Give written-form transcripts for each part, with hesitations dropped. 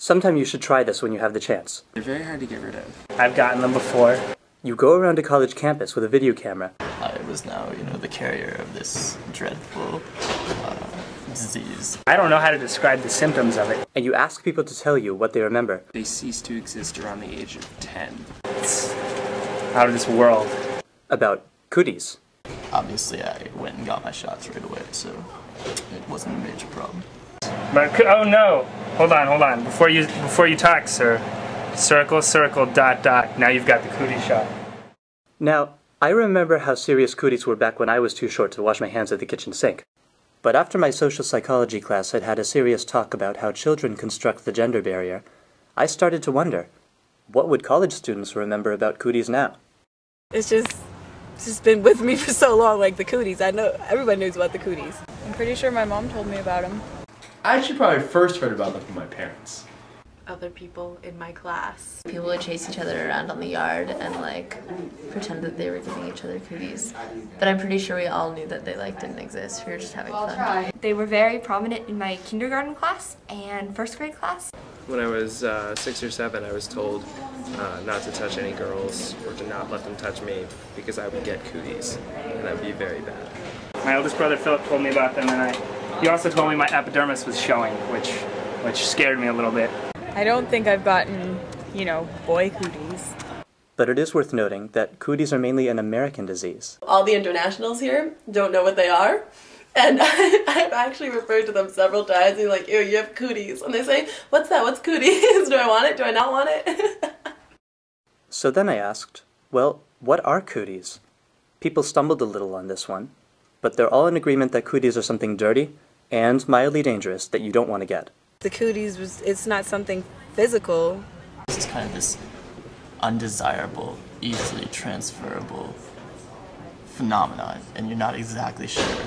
Sometime you should try this when you have the chance. They're very hard to get rid of. I've gotten them before. You go around a college campus with a video camera. I was now, the carrier of this dreadful disease. I don't know how to describe the symptoms of it. And you ask people to tell you what they remember. They ceased to exist around the age of 10. It's out of this world. About cooties. Obviously, I went and got my shots right away, so it wasn't a major problem. But, oh no! Hold on. Before you talk, sir. Circle, circle, dot, dot. Now you've got the cootie shot. Now, I remember how serious cooties were back when I was too short to wash my hands at the kitchen sink. But after my social psychology class had had a serious talk about how children construct the gender barrier, I started to wonder, what would college students remember about cooties now? It's just been with me for so long, like the cooties. I know everybody knows about the cooties. I'm pretty sure my mom told me about them. I actually probably first heard about them from my parents. Other people in my class. People would chase each other around on the yard and pretend that they were giving each other cooties. But I'm pretty sure we all knew that they didn't exist. We were just having fun. They were very prominent in my kindergarten class and first grade class. When I was 6 or 7, I was told not to touch any girls or to not let them touch me because I would get cooties, and that would be very bad. My oldest brother Philip told me about them, and he also told me my epidermis was showing, which scared me a little bit. I don't think I've gotten, boy cooties. But it is worth noting that cooties are mainly an American disease. All the internationals here don't know what they are. And I've actually referred to them several times and like, ew, you have cooties. And they say, what's that? What's cooties? Do I want it? Do I not want it? So then I asked, well, what are cooties? People stumbled a little on this one, but they're all in agreement that cooties are something dirty and mildly dangerous that you don't want to get. The cooties, it's not something physical. It's kind of this undesirable, easily transferable phenomenon, and you're not exactly sure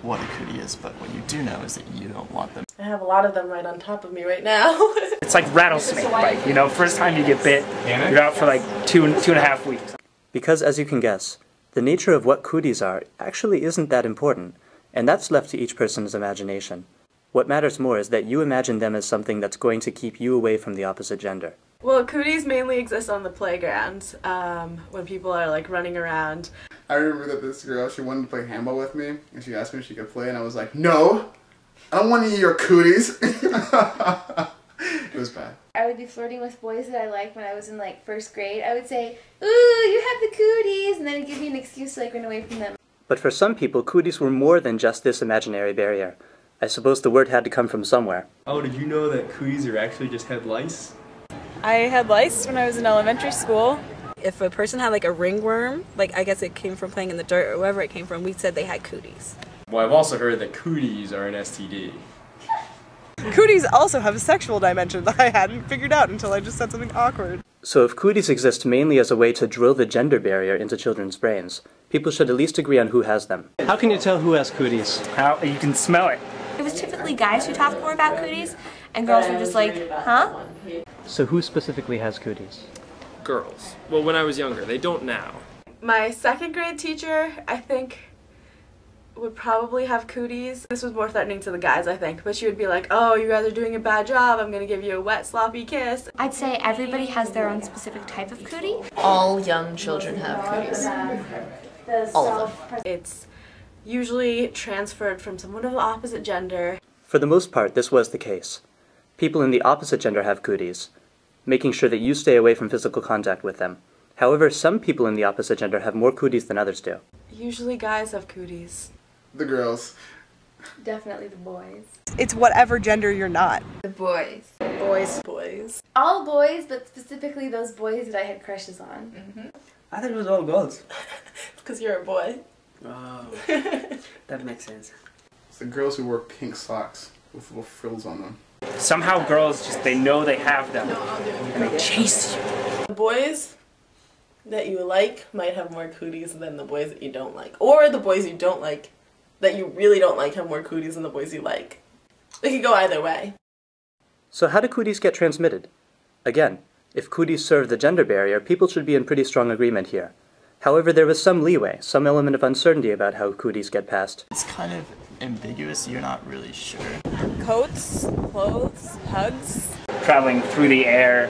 what a cootie is, but what you do know is that you don't want them. I have a lot of them right on top of me right now. It's like rattlesnake bite, first time you get bit, you're out for two and a half weeks. Because as you can guess, the nature of what cooties are actually isn't that important, and that's left to each person's imagination. What matters more is that you imagine them as something that's going to keep you away from the opposite gender. Well, cooties mainly exist on the playground, when people are running around. I remember that this girl, she wanted to play handball with me, and she asked me if she could play, and I was like, no! I don't want any of your cooties! It was bad. I would be flirting with boys that I liked when I was in first grade. I would say, ooh, you have the cooties, and then it'd give me an excuse to run away from them. But for some people, cooties were more than just this imaginary barrier. I suppose the word had to come from somewhere. Oh, did you know that cooties are actually just head lice? I had lice when I was in elementary school. If a person had a ringworm, I guess it came from playing in the dirt or wherever it came from, we said they had cooties. Well, I've also heard that cooties are an STD. Cooties also have a sexual dimension that I hadn't figured out until I just said something awkward. So if cooties exist mainly as a way to drill the gender barrier into children's brains, people should at least agree on who has them. How can you tell who has cooties? How you can smell it. It was typically guys who talked more about cooties, and girls were just huh? So who specifically has cooties? Girls. Well, when I was younger. They don't now. My second grade teacher, I think, would probably have cooties. This was more threatening to the guys, I think, but she would be like, oh, you guys are doing a bad job, I'm gonna give you a wet, sloppy kiss. I'd say everybody has their own specific type of cootie. All young children have cooties. All of them. It's usually transferred from someone of the opposite gender. For the most part, this was the case. People in the opposite gender have cooties, making sure that you stay away from physical contact with them. However, some people in the opposite gender have more cooties than others do. Usually guys have cooties. The girls. Definitely the boys. It's whatever gender you're not. The boys. Boys. Boys. All boys, but specifically those boys that I had crushes on. Mm-hmm. I thought it was all girls. Because you're a boy. Oh, that makes sense. It's the girls who wear pink socks with little frills on them. Somehow girls they know they have them, and they chase you. The boys that you like might have more cooties than the boys that you don't like. Or the boys you don't like, that you really don't like, have more cooties than the boys you like. It could go either way. So how do cooties get transmitted? Again, if cooties serve the gender barrier, people should be in pretty strong agreement here. However, there was some leeway, some element of uncertainty about how cooties get passed. It's kind of ambiguous, you're not really sure. Coats, clothes, hugs. traveling through the air.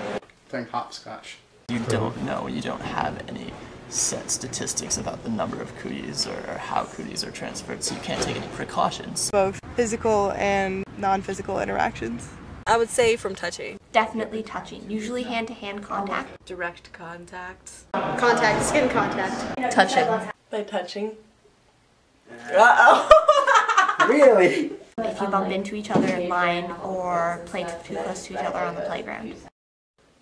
Playing hopscotch. You don't know, you don't have any set statistics about the number of cooties or how cooties are transferred, so you can't take any precautions. Both physical and non-physical interactions. I would say from touching. Definitely touching, usually hand-to-hand contact. Direct contact. Contact, skin contact. Touching. By touching. Uh-oh. Really? If you bump into each other in line or play too close to each other on the playground.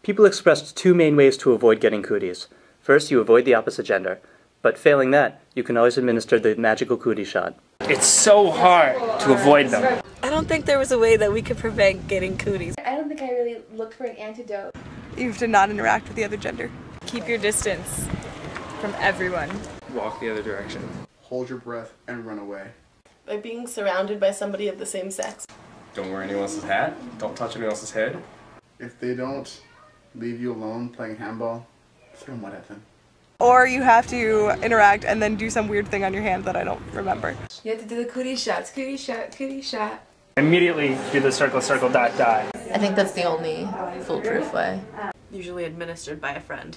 People expressed two main ways to avoid getting cooties. First, you avoid the opposite gender, but failing that, you can always administer the magical cootie shot. It's so hard to avoid them. I don't think there was a way that we could prevent getting cooties. I don't think I really looked for an antidote. You have to not interact with the other gender. Keep your distance from everyone. Walk the other direction. Hold your breath and run away. By being surrounded by somebody of the same sex. Don't wear anyone else's hat. Don't touch anyone else's head. If they don't leave you alone playing handball, throw mud at them. Or you have to interact and then do some weird thing on your hand that I don't remember. You have to do the cootie shots. Cootie shot, cootie shot. Immediately do the circle, circle, dot, dot. I think that's the only foolproof way. Usually administered by a friend.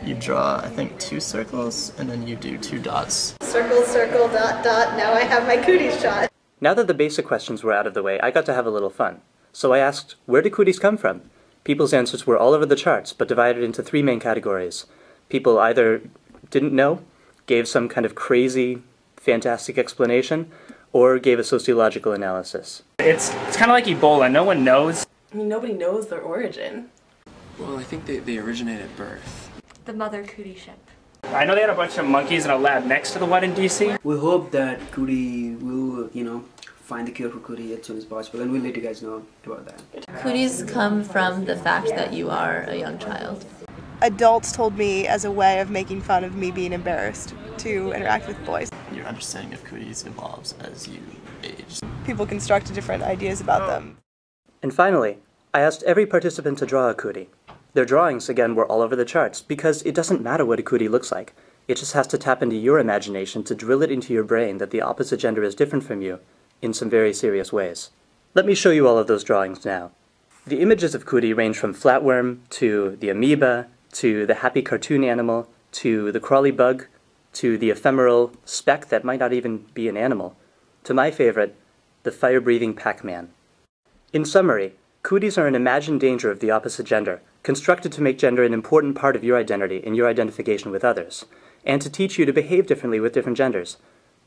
You draw, I think, 2 circles, and then you do 2 dots. Circle, circle, dot, dot, now I have my cooties shot. Now that the basic questions were out of the way, I got to have a little fun. So I asked, where do cooties come from? People's answers were all over the charts, but divided into 3 main categories. People either didn't know, gave some kind of crazy, fantastic explanation, or gave a sociological analysis. It's kind of like Ebola. No one knows. I mean, nobody knows their origin. Well, I think they originate at birth. The mother cootie ship. I know they had a bunch of monkeys in a lab next to the one in DC. We hope that Cootie will, find the cure for Cootie as soon as possible, and we'll let you guys know about that. Cooties come from the fact that you are a young child. Adults told me as a way of making fun of me being embarrassed to interact with boys. Your understanding of cooties evolves as you age. People construct different ideas about them. And finally, I asked every participant to draw a cootie. Their drawings, again, were all over the charts, because it doesn't matter what a cootie looks like. It just has to tap into your imagination to drill it into your brain that the opposite gender is different from you in some very serious ways. Let me show you all of those drawings now. The images of cootie range from flatworm, to the amoeba, to the happy cartoon animal, to the crawly bug, to the ephemeral speck that might not even be an animal, to my favorite, the fire-breathing Pac-Man. In summary, cooties are an imagined danger of the opposite gender, constructed to make gender an important part of your identity and your identification with others, and to teach you to behave differently with different genders.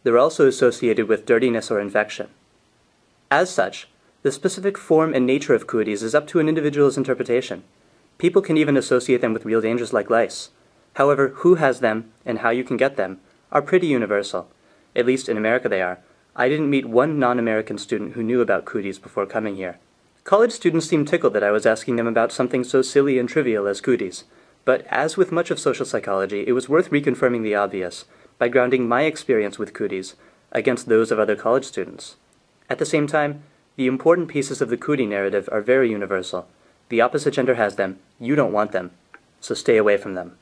They're also associated with dirtiness or infection. As such, the specific form and nature of cooties is up to an individual's interpretation. People can even associate them with real dangers like lice. However, who has them and how you can get them are pretty universal. At least in America they are. I didn't meet one non-American student who knew about cooties before coming here. College students seemed tickled that I was asking them about something so silly and trivial as cooties. But as with much of social psychology, it was worth reconfirming the obvious by grounding my experience with cooties against those of other college students. At the same time, the important pieces of the cootie narrative are very universal. The opposite gender has them, you don't want them, so stay away from them.